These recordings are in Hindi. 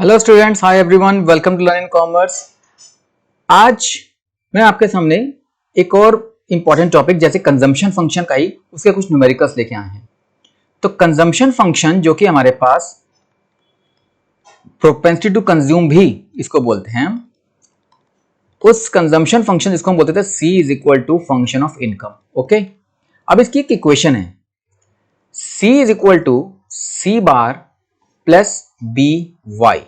Hello students, hi everyone, welcome to learn in commerce. आज मैं आपके सामने एक और इंपॉर्टेंट टॉपिक जैसे कंजम्पशन फंक्शन का ही उसके कुछ न्यूमेरिकल्स लेके आए हैं। तो कंजम्पशन फंक्शन जो कि हमारे पास प्रोपेंसिटी टू कंज्यूम भी इसको बोलते हैं, उस कंजम्पशन फंक्शन जिसको हम बोलते थे C is equal to function of income. Okay, अब इसकी एक इक्वेशन है C is equal to C bar plus B Y.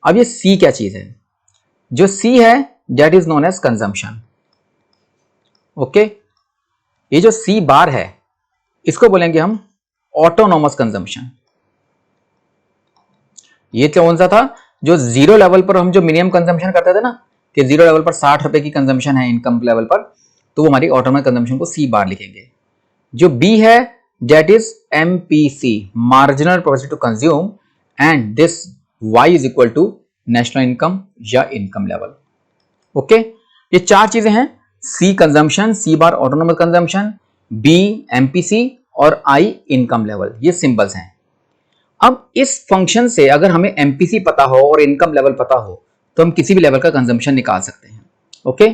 अब ये C क्या चीज है? जो C है that is known as consumption. Okay, ये जो C बार है इसको बोलेंगे हम ऑटोनॉमस कंजम्पशन। ये कौन सा था? जो जीरो लेवल पर हम जो मिनिमम कंजम्पशन करते थे ना, कि जीरो लेवल पर 60 रुपए की कंजम्पशन है इनकम लेवल पर, तो वो हमारी ऑटोनॉमस कंजम्पशन को C बार लिखेंगे। जो B है that is MPC, marginal propensity to consume, and this Y is equal to national income या इनकम लेवल। ओके, ये चार चीजें हैं, C consumption, C bar autonomous consumption, B MPC और I इनकम लेवल। ये सिंबल्स हैं। अब इस फंक्शन से अगर हमें MPC पता हो और इनकम लेवल पता हो तो हम किसी भी लेवल का कंजम्पशन निकाल सकते हैं। ओके,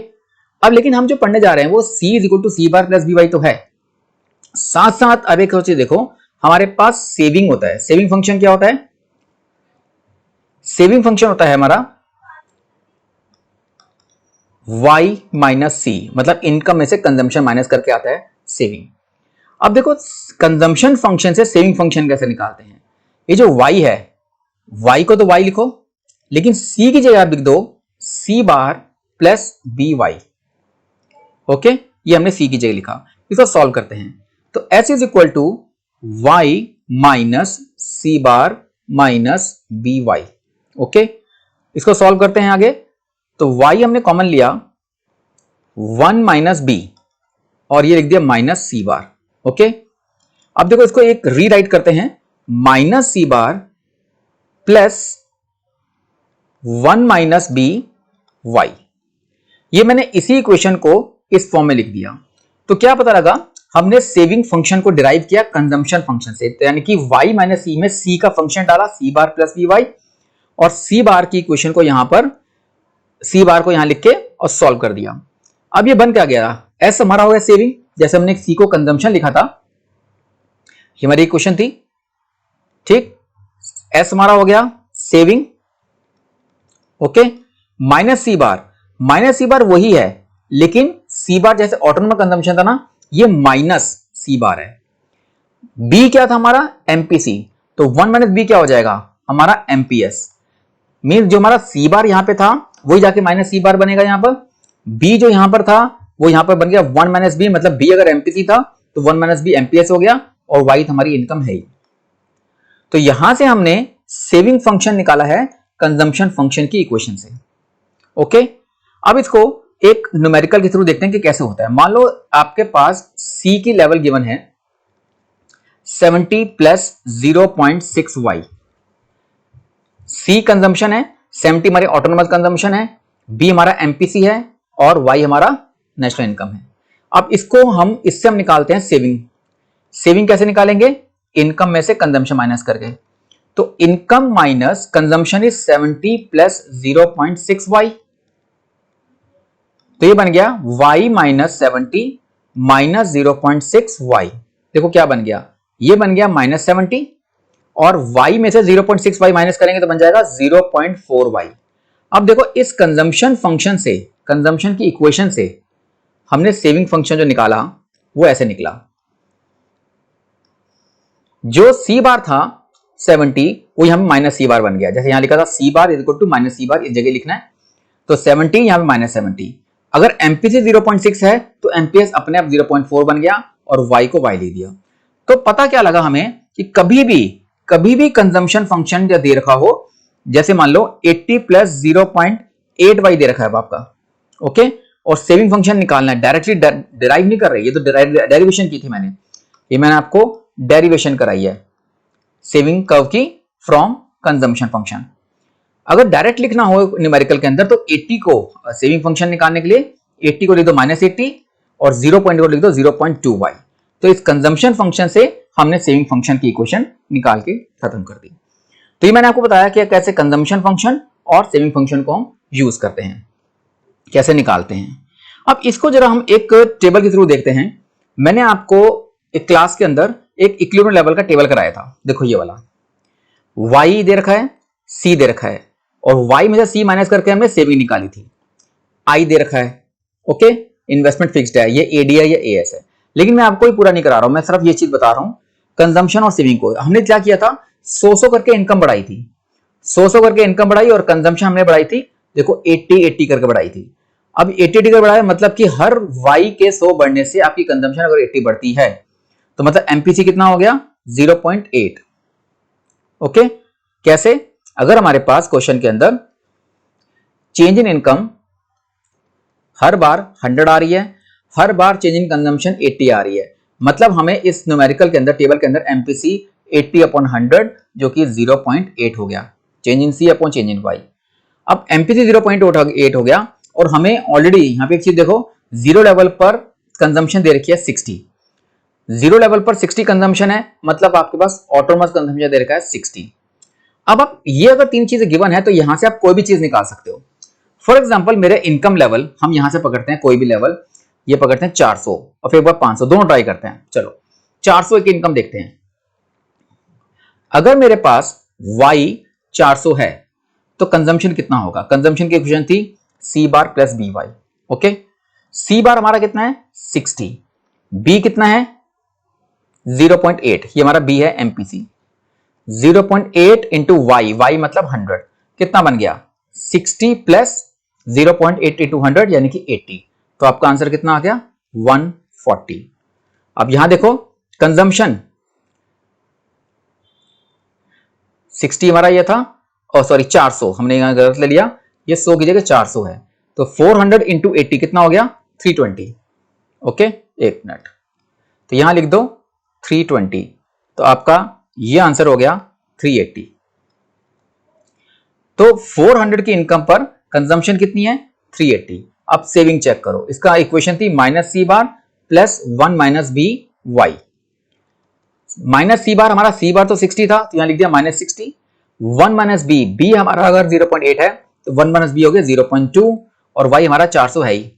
अब लेकिन हम जो पढ़ने जा रहे हैं वो C is equal to C bar plus BY तो है, साथ साथ अब एक सोचिए, देखो हमारे पास सेविंग होता है। सेविंग फंक्शन क्या होता है? सेविंग फंक्शन होता है हमारा y माइनस C, मतलब इनकम में से कंजम्पशन माइनस करके आता है सेविंग। अब देखो कंजम्पशन फंक्शन से सेविंग फंक्शन कैसे निकालते हैं। ये जो y है, y को तो y लिखो, लेकिन C की जगह लिख दो C bar plus BY। Okay, ये हमने C की जगह लिखा। इसको सॉल्व करते हैं तो S is equal to y minus C bar minus BY। Okay, इसको सॉल्व करते हैं आगे। तो y हमने कॉमन लिया 1 माइनस बी और ये लिख दिया माइनस C बार। ओके, अब देखो इसको एक रीराइट करते हैं, minus C bar plus 1 minus B Y. ये मैंने इसी इक्वेशन को इस फॉर्म में लिख दिया। तो क्या पता लगा, हमने सेविंग फंक्शन को डिराइव किया कंजम्पशन फंक्शन से, तो यानी कि y माइनस C में C का फंक्शन डाला C बार प्लस BY, और C बार की इक्वेशन को यहां पर C बार को यहां लिख के और सॉल्व कर दिया। अब ये बन क्या गया? S हमारा हो गया सेविंग, जैसे हमने C को कंजम्पशन लिखा था, ये हमारी इक्वेशन थी। ठीक, S हमारा हो गया सेविंग। ओके, माइनस C बार वही है, लेकिन C बार जैसे ऑटोनॉमस कंजम्पशन था ना, ये माइनस C बार है। B क्या था हमारा? MPC, तो 1 माइनस B क्या हो जाएगा? हमारा MPS। मीन जो हमारा C बार यहां पे था वही जाके माइनस C बार बनेगा यहां पर। B जो यहां पर था वो यहां पर बन गया 1 माइनस B, मतलब B अगर MPC था तो 1 माइनस B MPS हो गया, और Y हमारी इनकम है ही। तो यहां से हमने सेविंग फंक्शन निकाला है कंजम्पशन फंक्शन की इक्वेशन से। ओके, अब इसको एक न्यूमेरिकल के थ्रू देखते हैं कि कैसे होता है। मान लो आपके पास C की लेवल गिवन है 70 प्लस 0.6Y। C कंजम्पशन है, 70 हमारी ऑटोनॉमस कंजम्पशन है, B हमारा MPC है, और Y हमारा नेशनल इनकम है। अब इसको हम इससे हम निकालते हैं सेविंग। सेविंग कैसे निकालेंगे? इनकम में से कंजम्पशन माइनस करके। तो income minus consumption is 70 plus 0.6Y, तो ये बन गया Y माइनस 70 माइनस 0.6Y। देखो क्या बन गया, ये बन गया माइनस 70, और y में से 0.6y माइनस करेंगे तो बन जाएगा 0.4y। अब देखो इस कंजम्पशन फंक्शन से, कंजम्पशन की इक्वेशन से हमने सेविंग फंक्शन जो निकाला वो ऐसे निकला। जो C बार था 70 वो यहां माइनस C बार बन गया, जैसे यहां लिखा था C bar is equal to minus C bar, इस जगह लिखना है। तो 70 यहां पे माइनस 70। अगर MPC 0.6 है तो MPS अपने आप 0.4 बन गया और y को y ले दिया। तो पता क्या लगा हमें कि कभी भी कंजम्पशन फंक्शन दे रखा हो, जैसे मान लो 80 प्लस 0.8y दे रखा है आपका, ओके, और सेविंग फंक्शन निकालना है, डायरेक्टली डिराइव नहीं कर रही, ये तो डेरिवेशन की थी मैंने, ये मैंने आपको डेरिवेशन कराई है सेविंग कर्व की फ्रॉम कंजम्पशन फंक्शन। अगर डायरेक्ट लिखना हो न्यूमेरिकल के अंदर तो 80 को सेविंग फंक्शन निकालने के लिए 80 को लिख दो माइनस 80 और 0.2 को लिख दो 0.2y। तो इस कंजम्पशन फंक्शन से हमने सेविंग फंक्शन की इक्वेशन निकाल के खत्म कर दी। तो ये मैंने आपको बताया कि कैसे कंजम्पशन फंक्शन और सेविंग फंक्शन को हम यूज करते हैं, कैसे निकालते हैं। अब इसको जरा हम एक टेबल के थ्रू देखते हैं। मैंने आपको एक क्लास के अंदर एक इक्विलिब्रियम लेवल का टेबल कराया था। देखो ये वाला y दे रखा है, c दे रखा है, और y में से c माइनस करके हमने सेविंग निकाली थी। i दे रखा है, ओके, इन्वेस्टमेंट फिक्स्ड है, ये AD है, ये AS है। लेकिन मैं आपको ही पूरा नहीं करा रहा हूं, मैं सिर्फ ये चीज बता रहा हूं। कंजम्पशन और सेविंग को हमने क्या किया था, 100 करके इनकम बढ़ाई थी, 100 करके इनकम बढ़ाई, और कंजम्पशन हमने बढ़ाई थी, देखो 80 करके बढ़ाई थी। अब 80 करके बढ़ाया मतलब कि हर y के 100 बढ़ने से आपकी कंजम्पशन अगर 80 बढ़ती है तो मतलब MPC कितना हो गया, 0.8। ओके, कैसे, अगर हमारे पास क्वेश्चन के अंदर चेंज इन इनकम हर बार 100 आ रही है, हर बार चेंज इन कंजम्पशन 80 आ रही है, मतलब हमें इस न्यूमेरिकल के अंदर, टेबल के अंदर MPC 80/100 जो कि 0.8 हो गया, change in C upon change in Y। अब MPC 0.8 हो गया, और हमें ऑलरेडी यहां पे एक चीज देखो, जीरो लेवल पर कंजम्पशन दे रखी है 60, जीरो लेवल पर 60 कंजम्पशन है, मतलब आपके पास ऑटोनोमस कंजम्पशन दे रखा है 60। अब आप ये अगर तीन चीजें गिवन है तो यहां से आप कोई भी चीज निकाल सकते हो। फॉर एग्जांपल मेरे इनकम लेवल हम यहां से पकड़ते हैं, कोई भी लेवल, ये पकड़ते हैं 400 और फिर एक बार 500, दोनों ट्राई करते हैं। चलो 400 की इनकम देखते हैं। अगर मेरे पास y 400 है तो कंजम्पशन कितना होगा, कंजम्पशन की इक्वेशन थी C bar plus BY। Okay, C bar हमारा कितना है 60, B कितना है 0.8, ये हमारा B है MPC। 0.8 इंटू y मतलब 100, कितना बन गया 60 प्लस 0.8 इंटू 100 यानी कि 80, तो आपका आंसर कितना आ गया 140। अब यहां देखो कंजम्पशन 60 हमारा ये था, और सॉरी 400 हमने यहां गलत ले लिया, ये 100 की जगह 400 है, तो 400 इंटू 80 कितना हो गया 320। ओके, एक मिनट, तो यहां लिख दो 320, तो आपका ये आंसर हो गया 380। तो 400 की इनकम पर कंजम्पशन कितनी है 380। अब सेविंग चेक करो, इसका इक्वेशन थी minus C bar plus 1 minus B Y। Minus C bar हमारा, C बार तो 60 था तो यहां लिख दिया माइनस 60, 1 माइनस B, B हमारा अगर 0.8 है तो 1 माइनस B हो गया 0.2, और Y हमारा 400 है ही,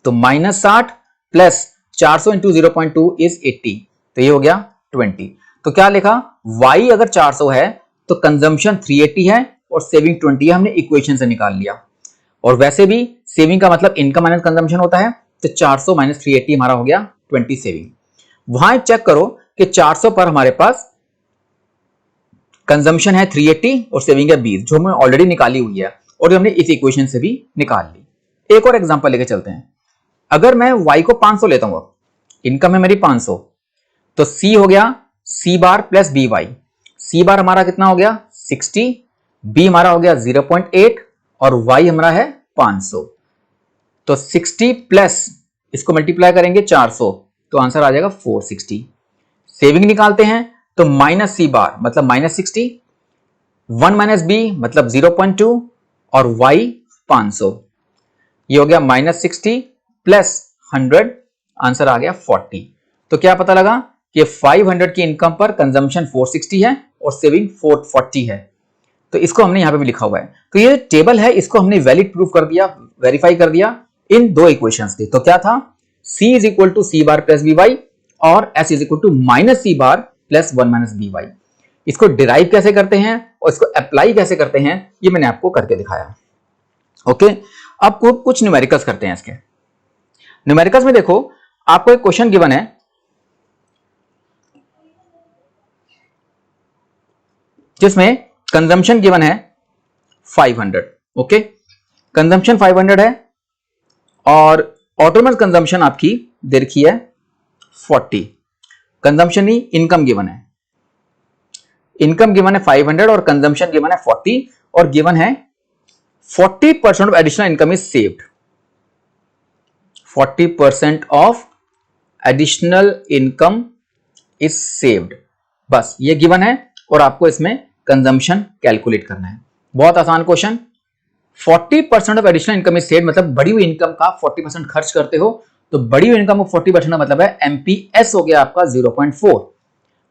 तो माइनस 60 प्लस 400 इंटू 0.2 इज 80, तो ये हो गया 20। तो क्या लिखा, Y अगर 400 है तो कंजम्पशन 380 है और सेविंग 20 है, हमने इक्वेशन से निकाल लिया। और वैसे भी सेविंग का मतलब इनकम माइनस कंजम्पशन होता है, तो 400 माइनस 380 हमारा हो गया 20 सेविंग। वहां चेक करो कि 400 पर हमारे पास कंजम्पशन है 380 और सेविंग है 20, जो हमने ऑलरेडी निकाली हुई है और हमने इस इक्वेशन से भी निकाल ली। एक और एग्जांपल लेके चलते हैं। अगर मैं y को 500 लेता हूं, इनकम है मेरी 500, तो C हो गया C bar plus BY। C bar हमारा कितना हो गया 60, B हमारा हो गया 0.8 और Y हमारा है 500, तो 60 प्लस इसको मल्टीप्लाई करेंगे 400, तो आंसर आ जाएगा 460। सेविंग निकालते हैं तो माइनस C बार मतलब माइनस 60, 1 माइनस B मतलब 0.2 और Y 500, ये हो गया माइनस 60 प्लस 100, आंसर आ गया 40। तो क्या पता लगा कि 500 की इनकम पर कंजम्पशन 460 है और सेविंग 440 है, तो इसको हमने यहां पे भी लिखा हुआ है। तो ये टेबल है, इसको हमने वैलिड प्रूफ कर दिया, वेरीफाई कर दिया इन दो इक्वेशंस के। तो क्या था, C is equal to C bar plus BY और S is equal to minus C bar plus 1 minus BY। इसको डिराइव कैसे करते हैं और इसको अप्लाई कैसे करते हैं, ये मैंने आपको करके दिखाया। ओके, अब कुछ न्यूमेरिकल्स करते हैं। इसके न्यूमेरिकल्स में देखो, आपको एक क्वेश्चन गिवन है जिसमें कंजम्पशन गिवन है 500। ओके, कंजम्पशन 500 है और ऑटोनोमस कंजम्पशन आपकी दे रखी है 40। कंजम्पशन ही इनकम गिवन है, इनकम गिवन है 500 और कंजम्पशन गिवन है 40, और गिवन है 40% of additional income is saved. 40% of additional income is saved, बस ये गिवन है और आपको इसमें कंजम्पशन कैलकुलेट करना है। बहुत आसान question. 40% of additional income is saved मतलब बढ़ी हुई इनकम का 40% खर्च करते हो, तो बढ़ी हुई इनकम का 40% का मतलब है MPS हो गया आपका 0.4।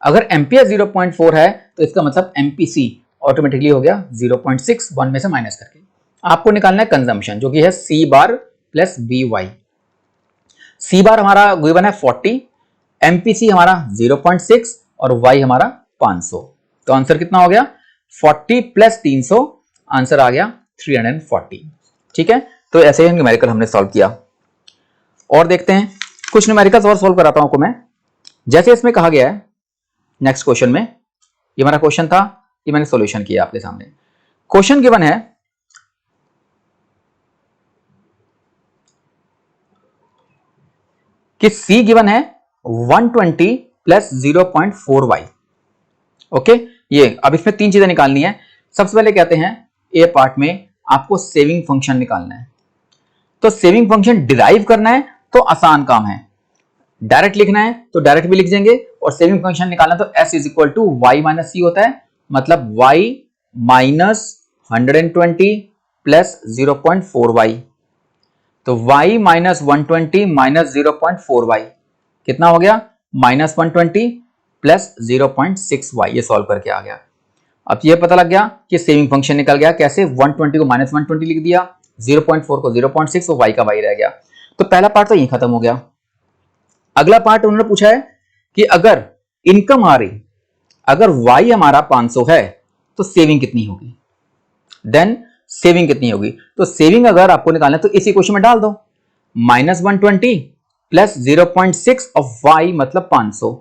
अगर MPS 0.4 है तो इसका मतलब MPC ऑटोमेटिकली हो गया 0.6 1 में से माइनस करके। आपको निकालना है कंजम्पशन जो कि है सी बार प्लस बी वाई। सी बार हमारा गिवन है 40, एमपीसी हमारा 0.6 और वाई हमारा 500। तो आंसर कितना हो गया 40 प्लस 300, आंसर आ गया 340। ठीक है, तो ऐसे ही न्यूमेरिकल हमने सॉल्व किया। और देखते हैं कुछ न्यूमेरिकल्स और सॉल्व कराता हूं आपको मैं। जैसे इसमें कहा गया है नेक्स्ट क्वेश्चन में, ये हमारा क्वेश्चन था, ये मैंने सॉल्यूशन किया आपके सामने। क्वेश्चन गिवन है कि C गिवन है 120 प्लस 0.4y। ओके, ये अब इसमें तीन चीजें निकालनी है। सबसे पहले कहते हैं ए पार्ट में आपको सेविंग फंक्शन निकालना है। तो सेविंग फंक्शन डिराइव करना है तो आसान काम है, डायरेक्ट लिखना है तो डायरेक्ट भी लिख देंगे, और सेविंग फंक्शन निकालना तो s is equal to Y minus C होता है, मतलब y माइनस 120 प्लस 0.4y। तो y माइनस 120 माइनस 0.4y कितना हो गया माइनस 120 प्लस 0.6y। ये सॉल्व करके आ गया। अब ये पता लग गया कि सेविंग फंक्शन निकल गया कैसे, 120 को माइनस 120 लिख दिया, 0.4 को 0.6, तो y का y रह गया। तो पहला पार्ट तो यही खत्म हो गया। अगला पार्ट उन्होंने पूछा है कि अगर इनकम आ रही, अगर y हमारा 500 है तो सेविंग कितनी होगी, देन सेविंग कितनी होगी। तो सेविंग अगर आपको निकालना है तो इस इक्वेशन में डाल दो, माइनस 120 प्लस 0.6 ऑफ y मतलब 500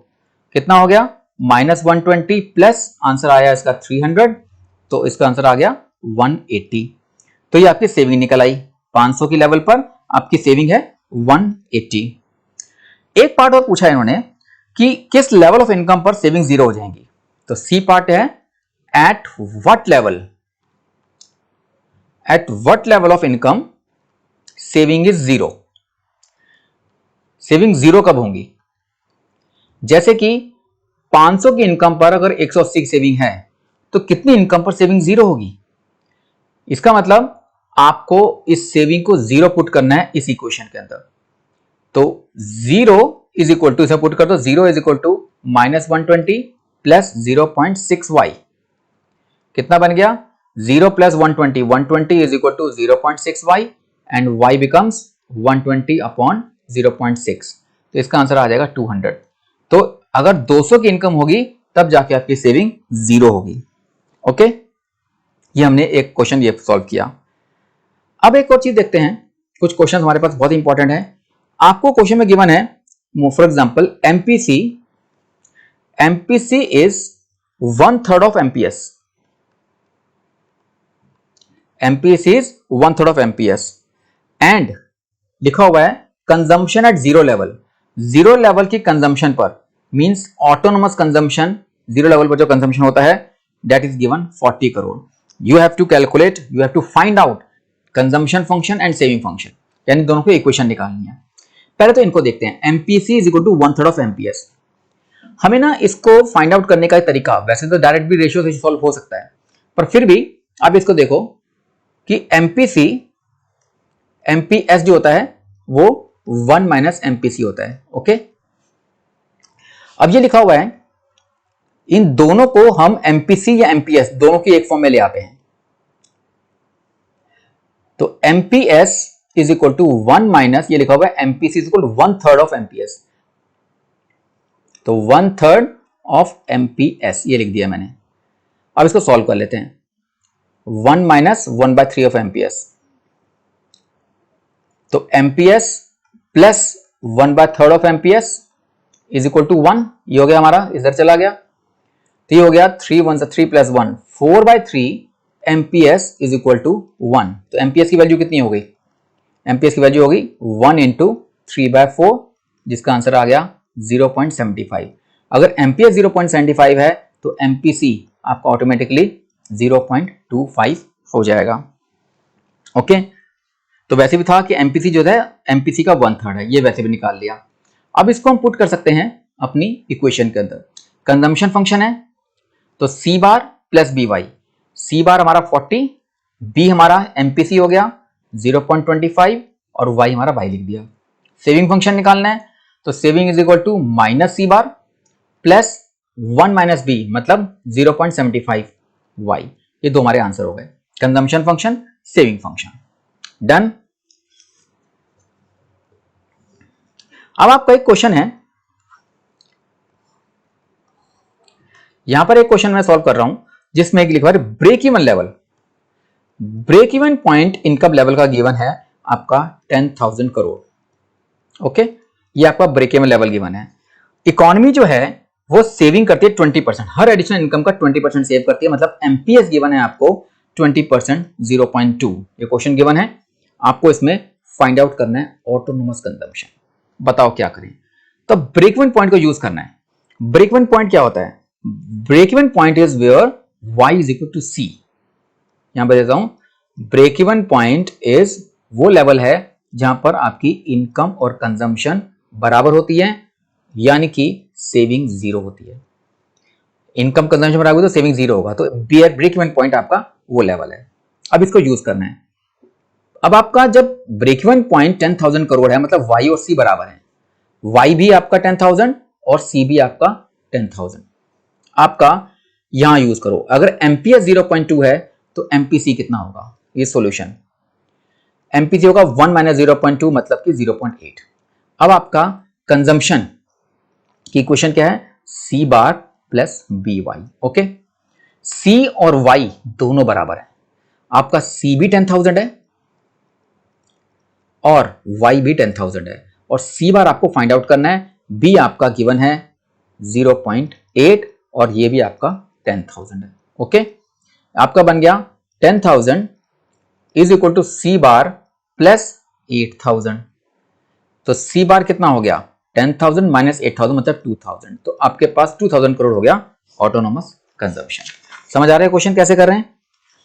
कितना हो गया माइनस 120 प्लस आंसर आया इसका 300, तो इसका आंसर आ गया 180। तो ये आपकी सेविंग निकल आई, 500 की लेवल पर आपकी सेविंग है 180। एक पार्ट और पूछा है इन्होंने कि किस लेवल ऑफ इनकम पर सेविंग जीरो हो जाएंगी। तो सी पार्ट है at what level, at what level of income saving is zero. Saving zero कब होंगी, जैसे कि 500 की इनकम पर अगर 180 की सेविंग है तो कितनी इनकम पर सेविंग जीरो होगी। इसका मतलब आपको इस सेविंग को जीरो पुट करना है इस इक्वेशन के अंदर। तो जीरो इज इक्वल टू, इसे पुट कर दो, zero is equal to minus 120 plus 0.6y कितना बन गया 0 plus 120, 120 is equal to 0.6y and y becomes 120 upon 0.6, तो इसका आंसर आ जाएगा 200। तो अगर 200 की इनकम होगी तब जाके आपकी सेविंग जीरो होगी। ओके, ये हमने एक क्वेश्चन ये सॉल्व किया। अब एक और चीज देखते हैं, कुछ क्वेश्चन हमारे पास बहुत इंपॉर्टेंट है। आपको क्वेश्चन में गिवन है for example MPC, MPC is 1/3 of MPS, MPC is 1/3 of MPS and लिखा हुआ है consumption at zero level. Zero level की कंजम्पशन पर means autonomous consumption, zero level पर जो कंजम्पशन होता है that is given 40 crore. You have to calculate, you have to find out consumption function and saving function, यानी दोनों को इक्वेशन निकालनी है। पहले तो इनको देखते हैं, MPC is equal to 1/3 of MPS. हमें ना इसको फाइंड आउट करने का एक तरीका, वैसे तो डायरेक्ट भी रेशियो से सॉल्व हो सकता है, पर फिर भी आप इसको देखो कि एमपीसी, एमपीएस जो होता है वो 1 माइनस एमपीसी होता है। ओके, अब ये लिखा हुआ है, इन दोनों को हम एमपीसी या एमपीएस दोनों की एक फॉर्म में ले आते हैं। तो MPS is equal to 1 minus, ये लिखा हुआ है MPC is equal to 1/3 of MPS, तो 1/3 ऑफ एमपीएस ये लिख दिया मैंने। अब इसको सॉल्व कर लेते हैं, 1 माइनस 1/3 ऑफ एमपीएस, तो MPS plus 1/3 of MPS is equal to 1, ये हो गया हमारा, इधर चला गया, तो ये हो गया 3 1 3 plus 1, 4/3 MPS is equal to 1। तो एमपीएस की वैल्यू कितनी हो गई, एमपीएस की वैल्यू होगी 1 इंटू 3/4, जिसका आंसर आ गया 0.75। अगर एमपीएस 0.75 है तो एमपीसी आपका ऑटोमेटिकली 0.25 हो जाएगा। ओके, तो वैसे भी था कि एमपीसी जो है एमपीसी का 1/3 है, ये वैसे भी निकाल लिया। अब इसको हम पुट कर सकते हैं अपनी इक्वेशन के अंदर। कंजम्पशन फंक्शन है तो सी बार प्लस बी वाई, सी बार हमारा 40, बी हमारा एमपीसी हो गया 0.25 और वाई हमारा वाई लिख दिया। सेविंग फंक्शन निकालना है तो saving is equal to minus C bar plus 1 minus B मतलब 0.75, y। ये दो हमारे आंसर हो गए, consumption function, saving function. Done. अब आपका एक क्वेश्चन है, यहां पर एक क्वेश्चन मैं सॉल्व कर रहा हूं जिसमें एक लिखा है break even level. Break even point income level का गिवन है आपका 10,000 करोड़। ओके, ये आपका ब्रेक इवन लेवल गिवन है। इकोनॉमी जो है वो सेविंग करती है 20%, हर एडिशनल इनकम का 20% सेव करती है, मतलब एमपीएस गिवन है आपको 20%, 0.2। ये क्वेश्चन गिवन है, आपको इसमें फाइंड आउट करना है ऑटोनोमस कंजम्पशन। बताओ क्या करें? तो ब्रेक इवन पॉइंट को यूज करना है। ब्रेक इवन पॉइंट क्या होता है? Break even point is where y is equal to c। यहां पर देता हूं, ब्रेक इवन पॉइंट इज वो लेवल है जहां पर आपकी इनकम और कंजम्पशन बराबर होती है, यानी कि सेविंग जीरो होती है। इनकम कंजम्पशन बराबर होगी तो सेविंग जीरो होगा, तो ब्रेक इवन पॉइंट आपका वो लेवल है। अब इसको यूज करना है। अब आपका जब ब्रेक इवन पॉइंट 10,000 करोड़ है, मतलब y और c बराबर है, y भी आपका 10,000 और c भी आपका 10,000। आपका यहां यूज करो, अगर एमपीएस 0.2 है तो एमपीसी कितना होगा? ये सॉल्यूशन, एमपीसी होगा 1 माइनस 0.2 मतलब कि 0.8। अब आपका कंजम्पशन की इक्वेशन क्या है? सी bar plus B Y. Okay, सी और वाई दोनों बराबर है, आपका सी भी 10,000 है और वाई भी 10,000 है, और सी बार आपको फाइंड आउट करना है। बी आपका गिवन है 0.8 और ये भी आपका 10,000 है। ओके, आपका बन गया 10,000 is equal to C bar plus 8,000। तो सी बार कितना हो गया? 10,000 माइनस 8,000 मतलब 2,000। तो आपके पास 2,000 करोड़ हो गया ऑटोनोमस कंजम्पशन। समझ आ रहा है क्वेश्चन कैसे कर रहे हैं?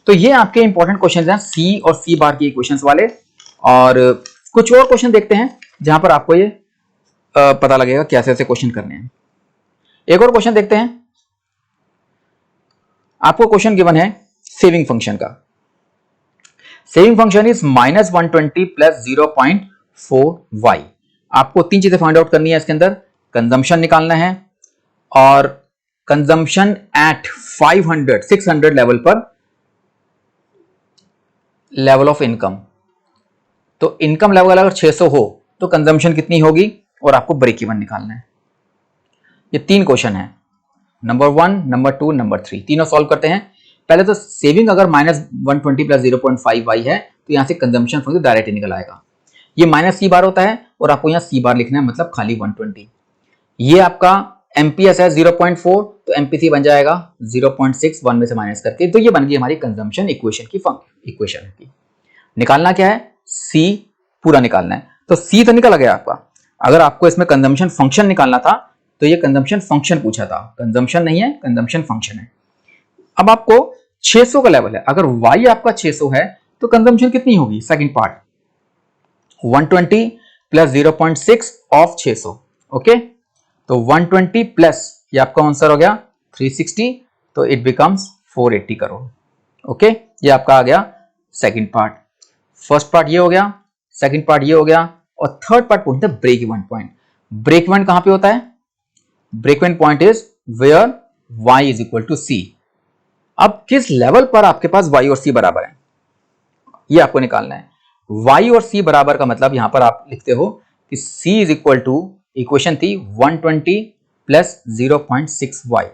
तो ये आपके इंपॉर्टेंट क्वेश्चन हैं सी और सी बार के इक्वेशंस वाले। और कुछ और क्वेश्चन देखते हैं जहां पर आपको ये पता लगेगा कैसे ऐसे क्वेश्चन करने हैं। एक और क्वेश्चन देखते हैं। आपको क्वेश्चन गिवन है सेविंग फंक्शन का। Saving function is -120 plus 0.4y। आपको तीन चीजें फाइंड आउट करनी है इसके अंदर। कंजम्पशन निकालना है और कंजम्पशन एट 500 600 लेवल पर लेवल ऑफ इनकम। तो इनकम लेवल अगर 600 हो तो कंजम्पशन कितनी होगी, और आपको ब्रेक इवन निकालना है। ये तीन क्वेश्चन है, नंबर 1, नंबर 2, नंबर 3, तीनों सॉल्व करते हैं। पहले तो सेविंग अगर -120 प्लस 0.5y है तो यहां से कंजम्पशन फंक्शन डायरेक्ट निकल आएगा। ये माइनस सी बार होता है और आपको यहां सी बार लिखना है, मतलब खाली 120। ये आपका एमपीएस है 0.4, तो एमपीसी बन जाएगा 0.6 1 में से माइनस करके। तो ये बन गई हमारी कंजम्पशन इक्वेशन की इक्वेशन की। निकालना क्या है? सी पूरा निकालना है। तो सी तो निकल गया आपका। अगर आपको इसमें कंजम्पशन फंक्शन निकालना था तो ये कंजम्पशन फंक्शन पूछा था, कंजम्पशन नहीं है, कंजम्पशन फंक्शन है। अब आपको 600 का लेवल है, अगर y आपका 600 है तो कंजम्पशन कितनी होगी? Second part 120 plus 0.6 of 600। Okay, तो 120 प्लस ये आपका आंसर हो गया 360, तो इट बिकम्स 480 करोड़। ओके, ये आपका आ गया सेकंड पार्ट। फर्स्ट पार्ट ये हो गया, सेकंड पार्ट ये हो गया, और थर्ड पार्ट पूछते हैं break even point. Break even कहां पे होता है? Break even point is where y is equal to c। अब किस लेवल पर आपके पास y और c बराबर है, ये आपको निकालना है। y और c बराबर का मतलब यहां पर आप लिखते हो कि c is equal to, equation थी 120 प्लस 0.6y।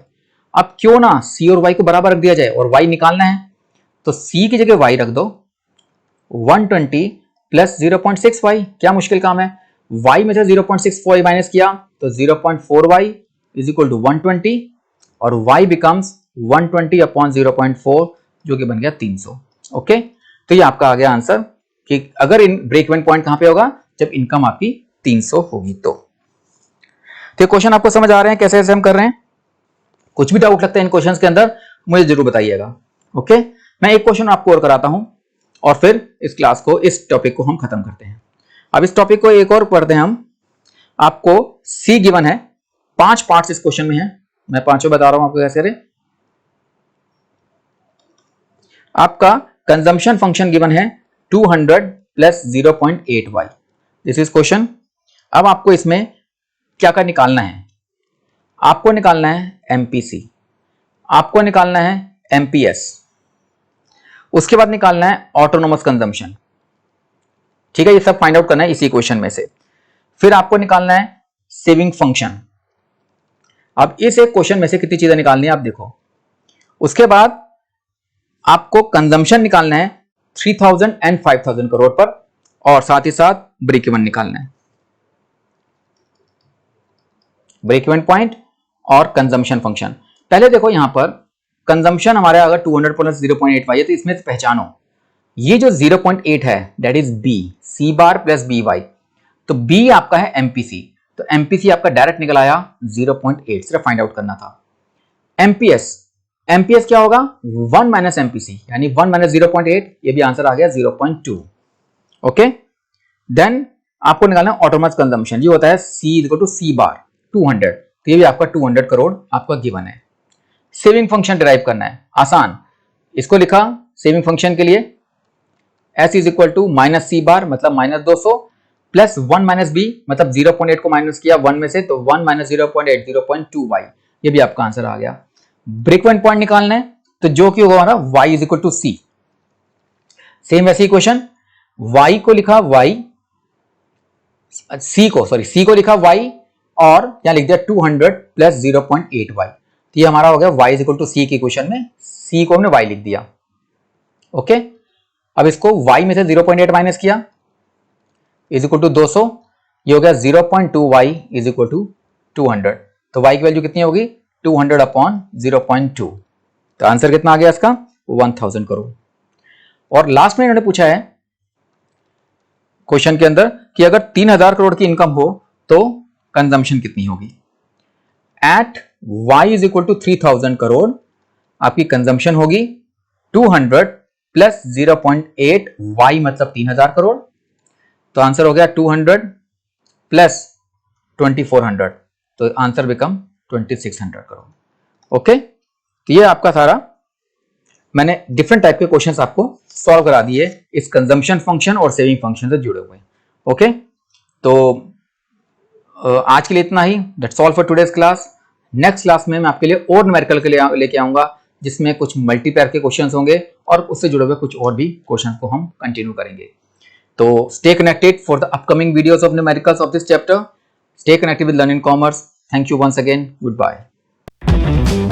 अब क्यों ना c और y को बराबर रख दिया जाए और y निकालना है, तो c की जगह y रख दो। 120 प्लस 0.6y, क्या मुश्किल काम है? y में से 0.6y माइनस किया तो 0.4y इज इक्वल टू 120, और y बिकम्स 120 अपॉन 0.4 जो कि बन गया 300। ओके, तो ये आपका आ गया आंसर कि अगर इन ब्रेक इवन पॉइंट कहां पे होगा? जब इनकम आपकी 300 होगी। तो ये क्वेश्चन आपको समझ आ रहे हैं कैसे कैसे हम कर रहे हैं? कुछ भी डाउट लगता है इन क्वेश्चंस के अंदर मुझे जरूर बताइएगा। ओके, मैं एक क्वेश्चन आपको और कराता हूं और फिर इस क्लास को, इस टॉपिक को हम खत्म करते हैं। अब इस टॉपिक को एक और पढ़ते हैं हम। आपको सी गिवन है, 5 पार्ट्स इस क्वेश्चन में है, मैं पांचों बता रहा हूं आपको कैसे करें। आपका कंजम्पशन फंक्शन गिवन है 200 plus 0.8y। This is question. अब आपको इसमें क्या क्या निकालना है? आपको निकालना है एमपीसी, आपको निकालना है एमपीएस, उसके बाद निकालना है ऑटोनोमस कंजम्पशन। ठीक है, ये सब फाइंड आउट करना है इसी इक्वेशन में से। फिर आपको निकालना है सेविंग फंक्शन। अब इस एक क्वेश्चन में से कितनी चीजें निकालनी है आप देखो। उसके बाद आपको कंजम्पशन निकालना है 3000 एंड 5000 करोड़ पर, और साथ ही साथ ब्रेक इवन निकालना है, ब्रेक इवन पॉइंट और कंजम्पशन फंक्शन। पहले देखो यहां पर कंजम्पशन हमारा अगर 200 प्लस 0.85 है तो इसमें से पहचानो ये जो 0.8 है that is B, C bar plus B Y. तो बी आपका है एमपीसी, तो एमपीसी आपका डायरेक्ट निकल आया 0.8, सिर्फ फाइंड आउट करना था। एमपीएस, एमपीएस क्या होगा 1 माइनस एमपीसी, यानी 1 माइनस 0.8, ये भी आंसर आ गया 0.2। ओके, देन आपको निकालना है ऑटोनोमस कंजम्पशन, ये होता है सी इक्वल टू सी बार 200, तो ये भी आपका 200 करोड़ आपका गिवन है। सेविंग फंक्शन डिराइव करना है, आसान, इसको लिखा सेविंग फंक्शन के लिए S is equal to minus C bar मतलब माइनस 200 प्लस 1 माइनस बी मतलब 0.8 को माइनस किया 1 में से, तो 1 माइनस 0.8 0.2 वाई, ये भी आपका आंसर आ गया। ब्रेक इवन पॉइंट निकालना है, तो जो कि होगा हमारा y is equal to C. Same वैसी इक्वेशन, y को लिखा y, c को लिखा y और यहां लिख दिया 200 प्लस 0.8 वाई, तो ये हमारा हो गया y इज इक्वल टू सी की इक्वेशन में c को हमने y लिख दिया। ओके, अब इसको y में से 0.8 माइनस किया इज इक्वल टू 200, ये हो गया 0.2 y इज इक्वल टू 200, तो y की वैल्यू कितनी होगी 200 अपॉन 0.2, तो आंसर कितना आ गया इसका 1000 करोड़। और लास्ट में इन्होंने पूछा है क्वेश्चन के अंदर कि अगर 3000 करोड़ की इनकम हो तो कंजम्पशन कितनी होगी। At y is equal to 3000 crore आपकी कंजम्पशन होगी 200 प्लस 0.8 y मतलब 3000 करोड़, तो आंसर हो गया 200 प्लस 2400, तो आंसर बिकम 2600 करोड़। ओके, तो ये आपका सारा मैंने डिफरेंट टाइप के क्वेश्चंस आपको सॉल्व करा दिए इस कंजम्पशन फंक्शन और सेविंग फंक्शन से जुड़े हुए। ओके, तो आज के लिए इतना ही, that's all for today's class. Next class में मैं आपके लिए और न्यूमेरिकल के लिए लेके आऊंगा जिसमें कुछ मल्टीप्लायर के क्वेश्चंस होंगे और उससे जुड़े हुए कुछ और भी क्वेश्चंस को हम कंटिन्यू करेंगे। तो stay connected for the upcoming videos of numericals of this chapter. Stay connected with Learning Commerce. Thank you once again. Goodbye.